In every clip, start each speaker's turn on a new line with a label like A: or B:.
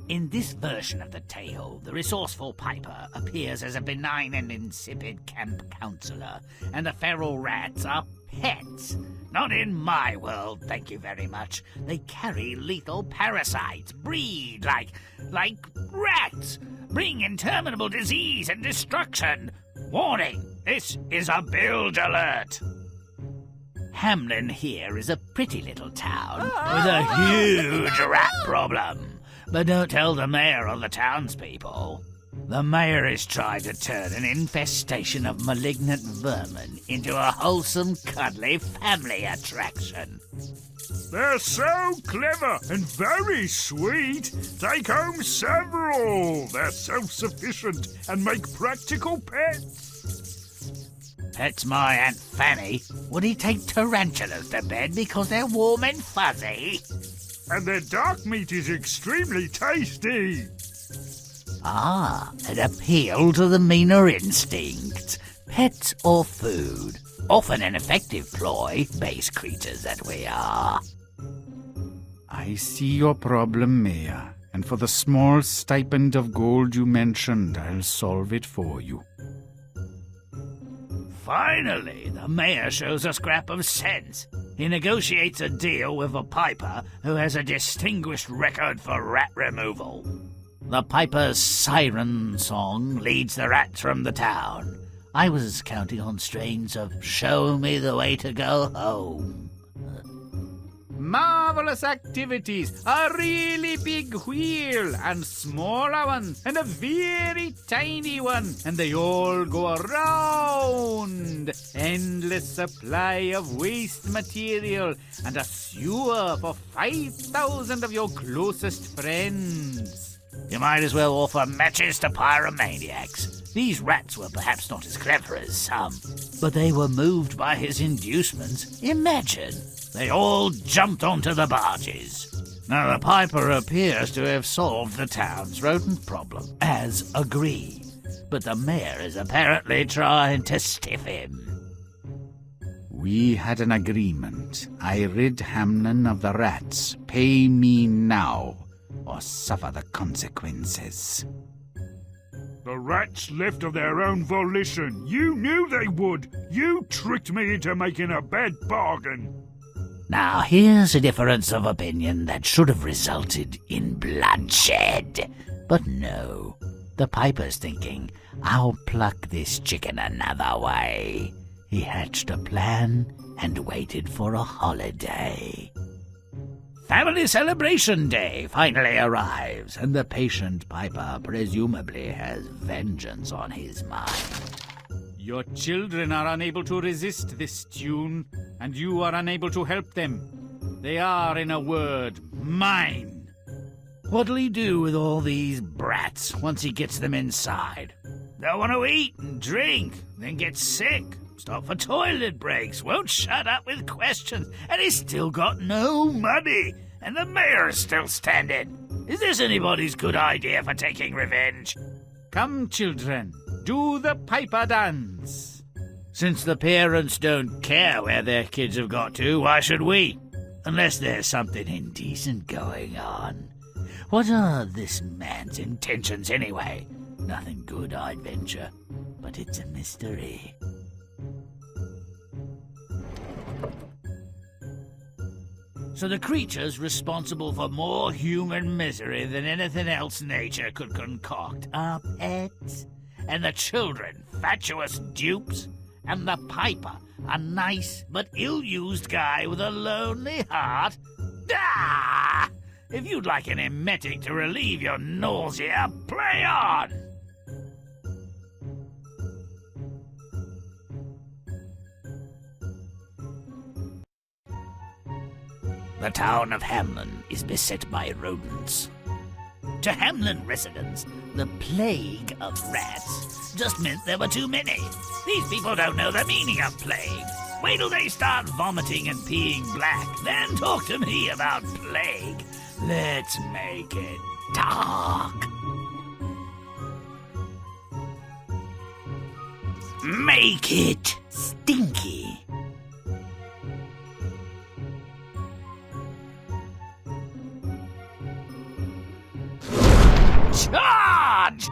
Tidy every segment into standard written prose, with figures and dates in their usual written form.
A: In this version of the tale, the resourceful Piper appears as a benign and insipid camp counselor, and the feral rats are pets. Not in my world, thank you very much. They carry lethal parasites, breed like rats, bring interminable disease and destruction. Warning, this is a build alert. Hamelin here is a pretty little town with a huge rat problem. But don't tell the mayor or the townspeople. The mayor is trying to turn an infestation of malignant vermin into a wholesome, cuddly family attraction.
B: They're so clever and very sweet. Take home several. They're self-sufficient and make practical pets.
A: That's my Aunt Fanny. Would he take tarantulas to bed because they're warm and fuzzy?
B: And their dark meat is extremely tasty.
A: Ah, an appeal to the meaner instincts. Pets or food. Often an effective ploy, base creatures that we are.
C: I see your problem, Mayor, and for the small stipend of gold you mentioned, I'll solve it for you.
A: Finally, the mayor shows a scrap of sense. He negotiates a deal with a Piper who has a distinguished record for rat removal. The Piper's siren song leads the rats from the town. I was counting on strains of "Show Me the Way to Go Home."
C: Marvelous activities, a really big wheel, and smaller ones, and a very tiny one, and they all go around. Endless supply of waste material, and a sewer for 5,000 of your closest friends.
A: You might as well offer matches to pyromaniacs. These rats were perhaps not as clever as some, but they were moved by his inducements. Imagine! They all jumped onto the barges. Now the Piper appears to have solved the town's rodent problem, as agreed. But the mayor is apparently trying to stiff him.
C: We had an agreement. I rid Hamelin of the rats. Pay me now, or suffer the consequences.
B: The rats left of their own volition. You knew they would. You tricked me into making a bad bargain.
A: Now here's a difference of opinion that should have resulted in bloodshed. But no, the Piper's thinking, I'll pluck this chicken another way. He hatched a plan and waited for a holiday. Family Celebration Day finally arrives, and the patient Piper presumably has vengeance on his mind.
C: Your children are unable to resist this tune, and you are unable to help them. They are, in a word, mine.
A: What'll he do with all these brats once he gets them inside? They'll want to eat and drink, then get sick, stop for toilet breaks, won't shut up with questions, and he's still got no money, and the mayor's still standing. Is this anybody's good idea for taking revenge?
C: Come, children, do the Piper dance.
A: Since the parents don't care where their kids have got to, why should we? Unless there's something indecent going on. What are this man's intentions anyway? Nothing good, I'd venture, but it's a mystery. So the creatures responsible for more human misery than anything else nature could concoct are pets, and the children fatuous dupes, and the Piper a nice but ill-used guy with a lonely heart. Ah! If you'd like an emetic to relieve your nausea, play on! The town of Hamelin is beset by rodents. To Hamelin residents, the plague of rats just meant there were too many. These people don't know the meaning of plague. Wait till they start vomiting and peeing black, then talk to me about plague. Let's make it dark. Make it stinky. Charge!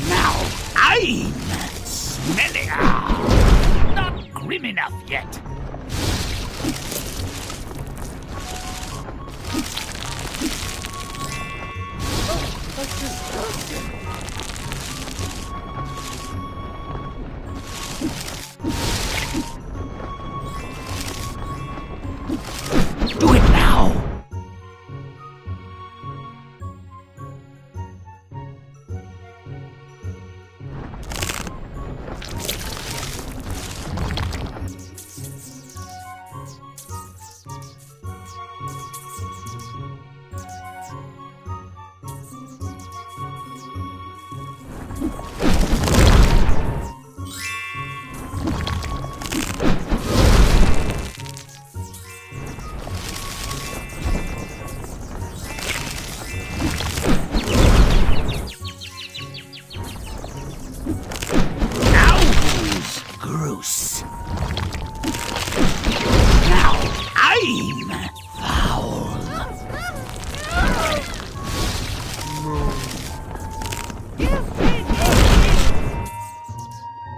A: Now I'm smelly. Not grim enough yet. Do it now! Now I'm foul.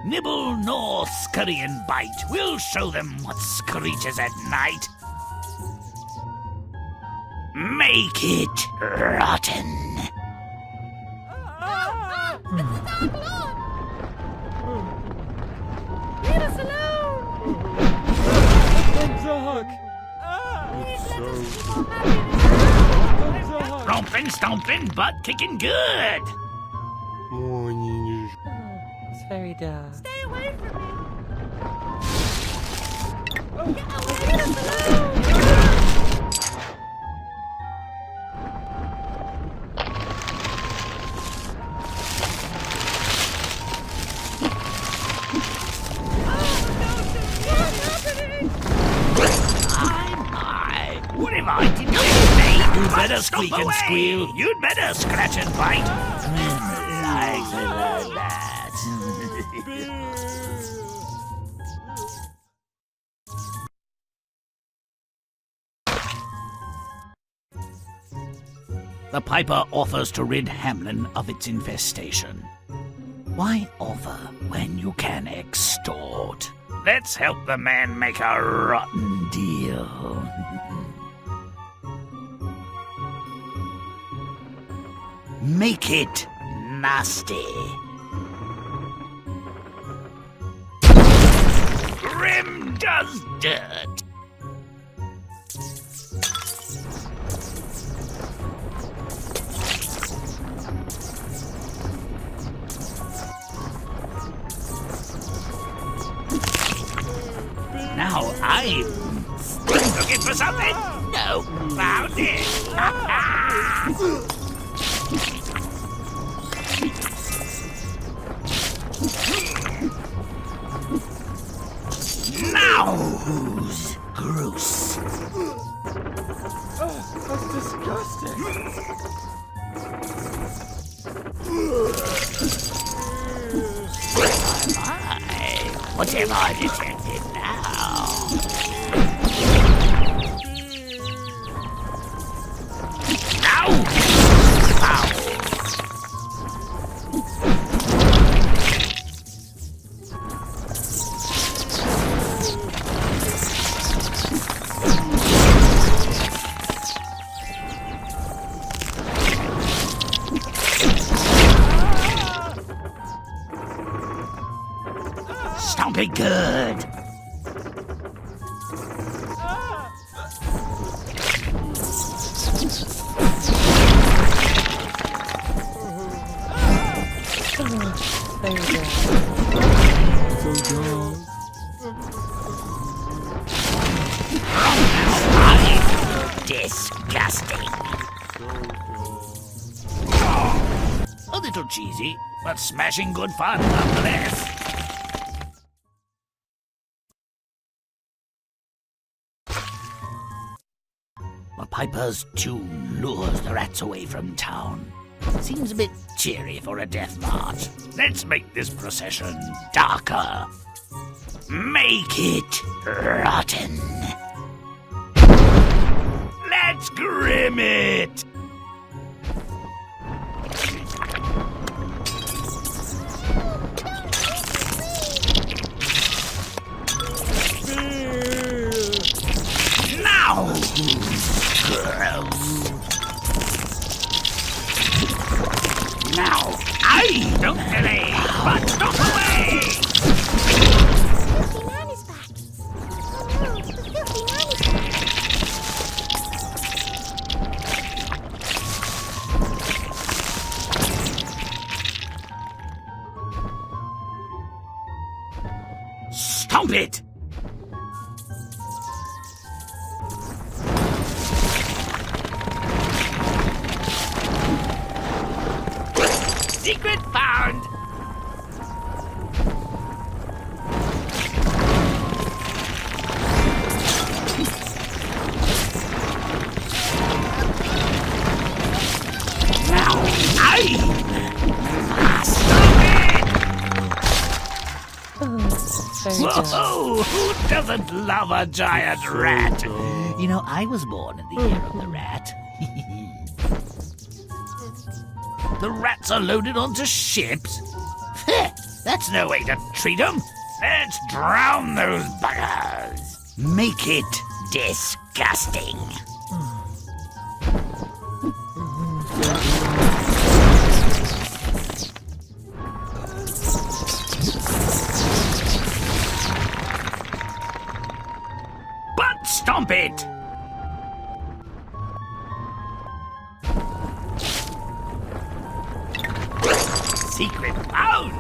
A: Nibble nor scurry and bite. We'll show them what screeches at night. Make it rotten.
D: Leave us alone!
E: Dog!
A: Romping, stomping, butt kicking good.
E: It's very dark.
D: Stay away from me! Get away! Leave us alone!
A: What have I to do today? You'd better squeak and squeal. You'd better scratch and bite. Grimm likes it like that. The piper offers to rid Hamelin of its infestation. Why offer when you can extort? Let's help the man make a rotten deal. Make it nasty. Grimm does dirt. Now I'm looking for something. No, found it. Now who's gross?
E: Oh, that's disgusting.
A: My, what have I detected now? Ow! Ow! Stomp it good.
E: There you go. So dog.
A: Disgusting. A little cheesy, but smashing good fun nonetheless. Piper's tune lures the rats away from town. Seems a bit cheery for a death march. Let's make this procession darker. Make it rotten. Let's Grimm it! Now! Now, I don't delay, but stop away!
D: Filthy man is back. Oh no, the filthy man is back.
A: Stomp it! Secret found! Now I'm stop it!
E: Very dark.
A: Whoa! Who doesn't love a giant rat? You know, I was born in the year of the rat. The rats are loaded onto ships? That's no way to treat them. Let's drown those buggers. Make it disgusting. Butt stomp it! Secret found!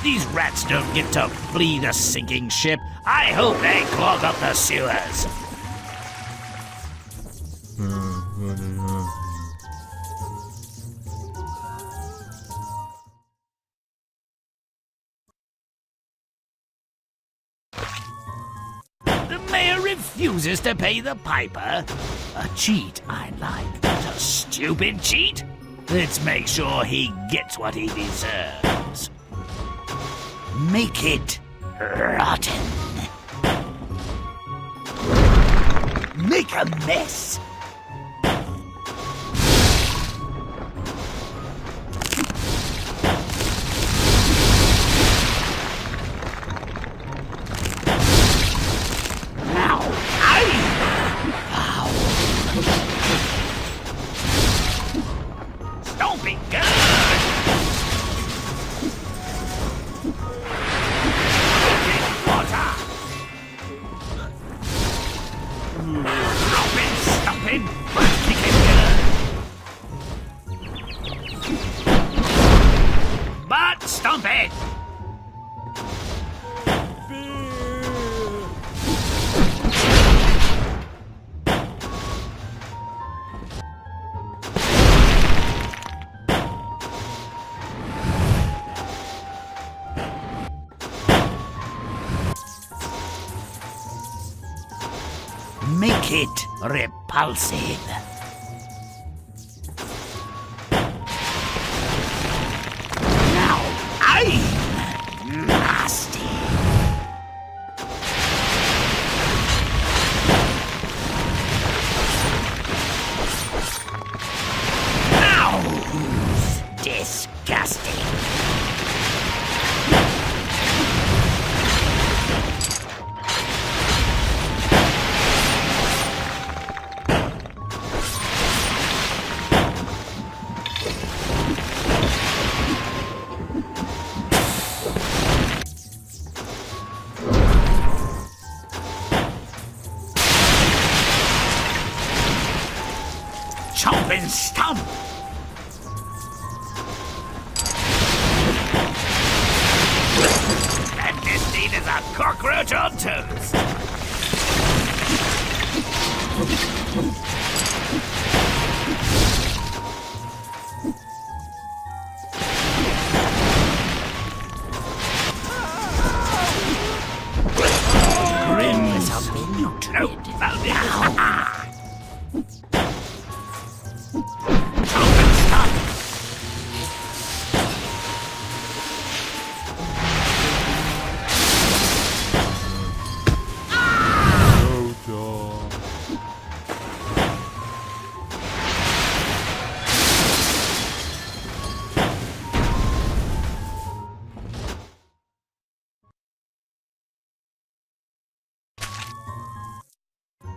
A: These rats don't get to flee the sinking ship. I hope they clog up the sewers. The mayor refuses to pay the piper. A cheat I like, but a stupid cheat? Let's make sure he gets what he deserves. Make it rotten. Make a mess. Now, stomping good. Water. Stomping, but kicking good. But stomp it. Make it repulsive. Now I'm nasty. Now disgusting. Chomp and stomp! And this need is a cockroach on toast!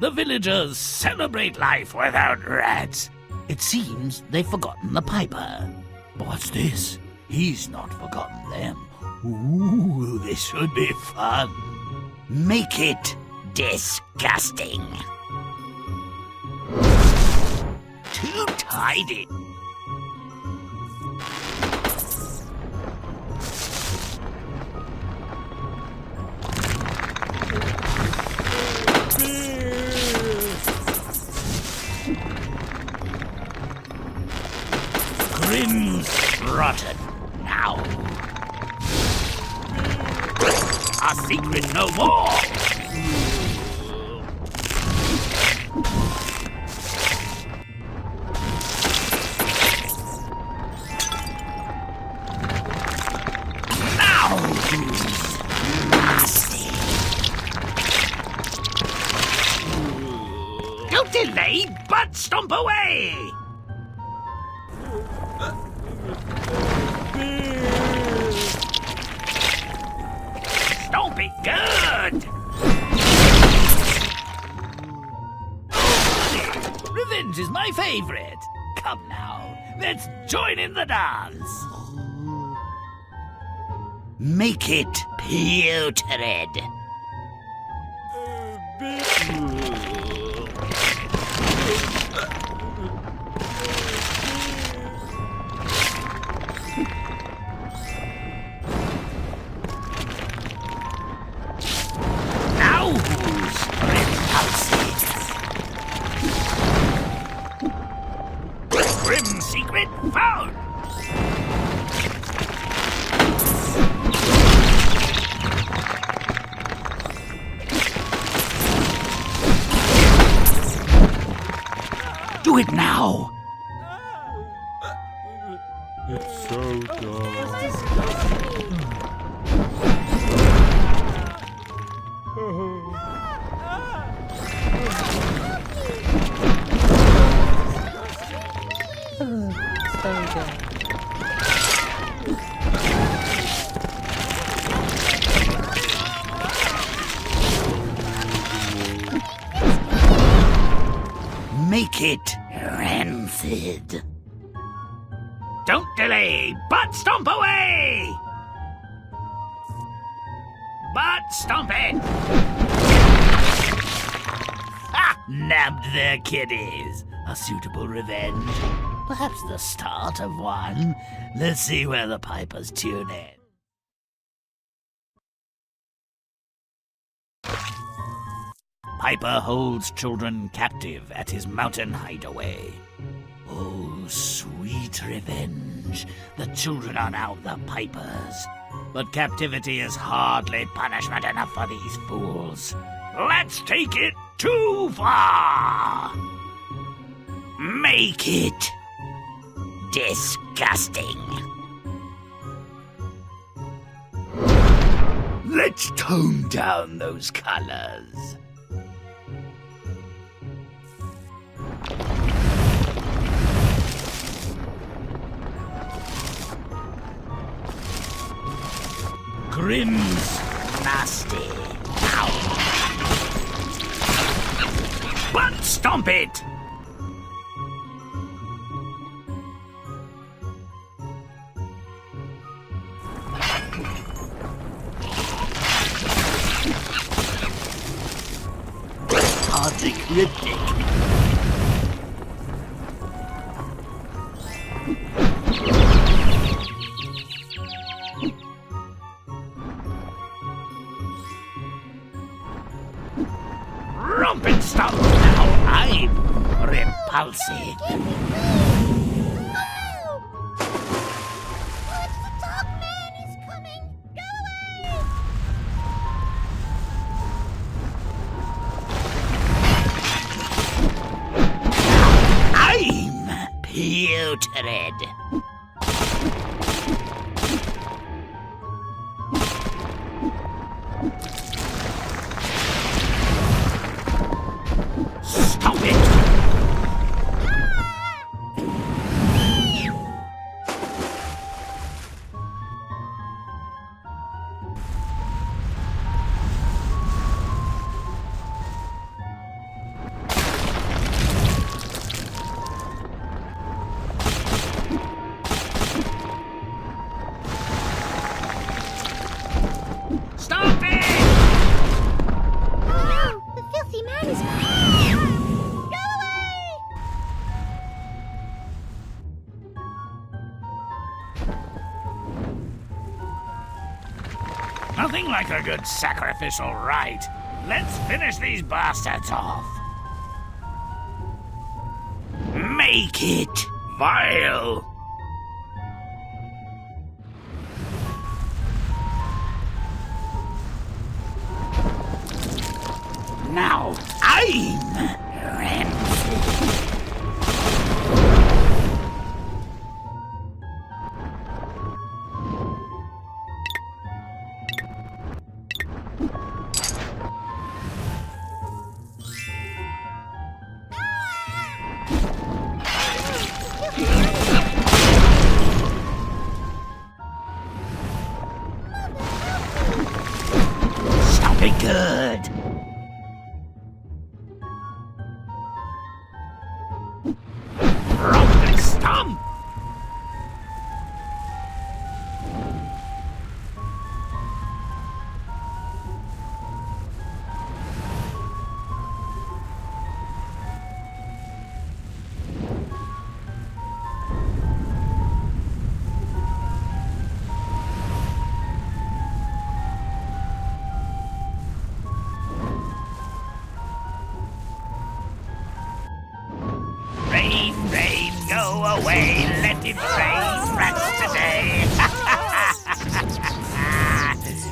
A: The villagers celebrate life without rats. It seems they've forgotten the piper. But what's this? He's not forgotten them. Ooh, this should be fun. Make it disgusting. Too tidy. Grimm's rotten now. Our secret no more. Now who's nasty? Don't delay, but stomp away. Stomp it good! Revenge is my favorite. Come now, let's join in the dance. Make it putrid. Now who's repulsive? Grim secret found! Do it now!
E: It's so dark. It's very dark.
A: Make it rancid. Don't delay, but stomp away! But stomp it! Ah! Nabbed their kiddies. A suitable revenge. Perhaps the start of one. Let's see where the pipers tune in. Piper holds children captive at his mountain hideaway. Oh, sweet revenge. The children are now the pipers. But captivity is hardly punishment enough for these fools. Let's take it too far. Make it disgusting. Let's tone down those colors. Grimm's nasty. Ow. But stomp it! Hardly cryptic. Romp and stomp. Now I'm repulsive.
D: Get me free! Oh! It's the dark man! He's coming! Go away!
A: I'm putrid. Stop it! Nothing like a good sacrificial rite. Let's finish these bastards off. Make it vile. Now I'm Ramsay. Shall be good. Rock and stomp. Rain, rain, go away. Let it rain rats today.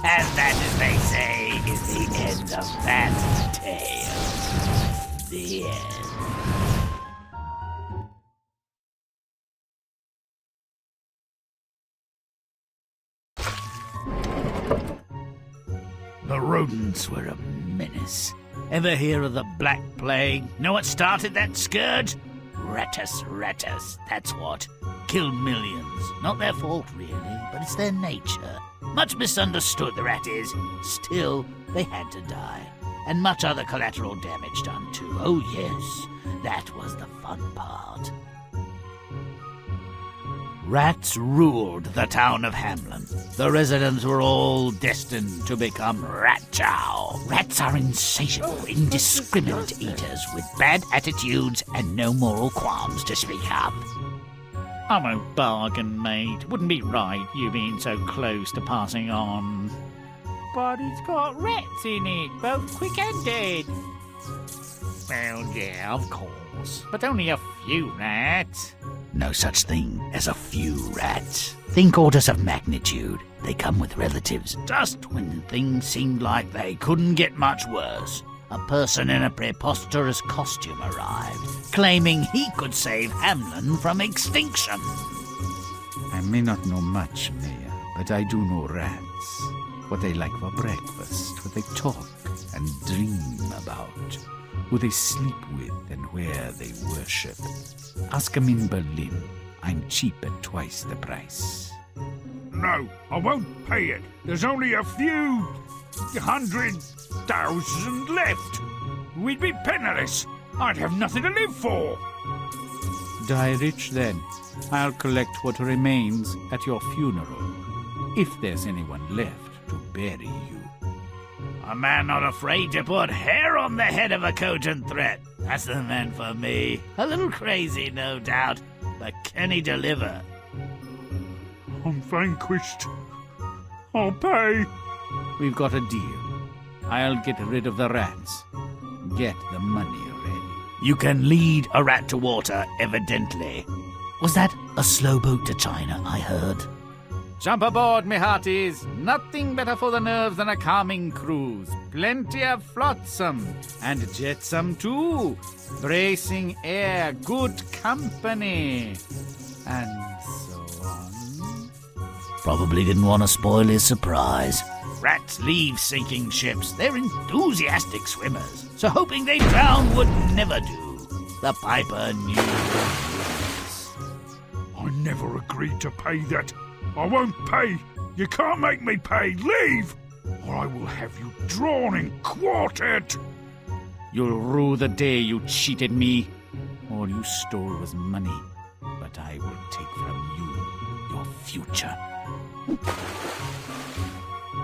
A: And that, as they say, is the end of that tale. The end. The rodents were a menace. Ever hear of the Black Plague? Know what started that scourge? Ratus, that's what. Killed millions. Not their fault, really, but it's their nature. Much misunderstood, the rat is. Still, they had to die. And much other collateral damage done, too. Oh, yes, that was the fun part. Rats ruled the town of Hamelin. The residents were all destined to become rat chow. Rats are insatiable, indiscriminate eaters with bad attitudes and no moral qualms to speak of.
C: I won't bargain, mate. Wouldn't be right, you being so close to passing on. But it's got rats in it, both quick and dead. Well, yeah, of course. But only a few rats.
A: No such thing as a few rats. Think orders of magnitude. They come with relatives just when things seemed like they couldn't get much worse. A person in a preposterous costume arrived, claiming he could save Hamelin from extinction.
C: I may not know much, Mayor, but I do know rats. What they like for breakfast, what they talk and dream about, who they sleep with and where they worship. Ask 'em in Berlin. I'm cheap at twice the price.
B: No, I won't pay it. There's only a few 100,000 left. We'd be penniless. I'd have nothing to live for.
C: Die rich then. I'll collect what remains at your funeral, if there's anyone left to bury you.
A: A man not afraid to put hair on the head of a cogent threat. That's the man for me. A little crazy, no doubt, but can he deliver?
B: I'm vanquished. I'll pay.
C: We've got a deal. I'll get rid of the rats. Get the money ready.
A: You can lead a rat to water, evidently. Was that a slow boat to China, I heard?
C: Jump aboard, me hearties. Nothing better for the nerves than a calming cruise. Plenty of flotsam and jetsam too. Bracing air, good company, and so on.
A: Probably didn't want to spoil his surprise. Rats leave sinking ships. They're enthusiastic swimmers, so hoping they drown would never do. The piper knew this.
B: I never agreed to pay that. I won't pay. You can't make me pay. Leave, or I will have you drawn and quartered.
C: You'll rue the day you cheated me. All you stole was money, but I will take from you your future.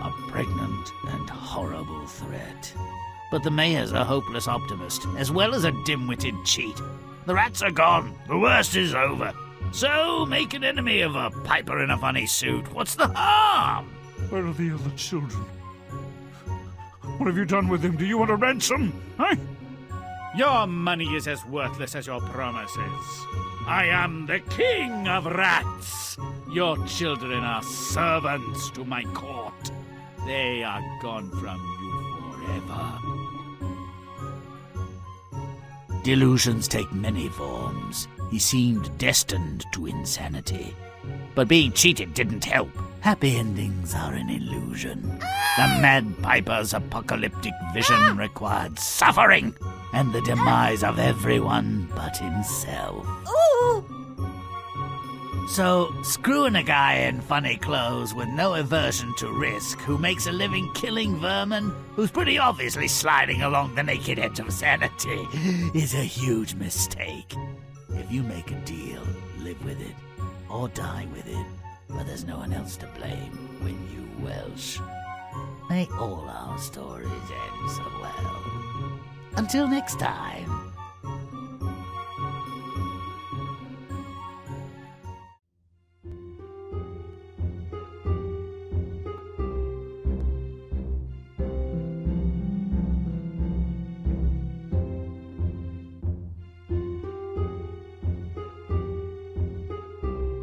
A: A pregnant and horrible threat. But the mayor's a hopeless optimist, as well as a dim-witted cheat. The rats are gone. The worst is over. So make an enemy of a piper in a funny suit. What's the harm?
B: Where are the other children? What have you done with them? Do you want a ransom? Huh?
C: Your money is as worthless as your promises. I am the king of rats. Your children are servants to my court. They are gone from you forever.
A: Delusions take many forms. He seemed destined to insanity. But being cheated didn't help. Happy endings are an illusion. The Mad Piper's apocalyptic vision required suffering and the demise of everyone but himself.
D: Ooh!
A: So, screwing a guy in funny clothes with no aversion to risk, who makes a living killing vermin, who's pretty obviously sliding along the naked edge of sanity, is a huge mistake. If you make a deal, live with it, or die with it, but there's no one else to blame when you Welsh. May all our stories end so well. Until next time.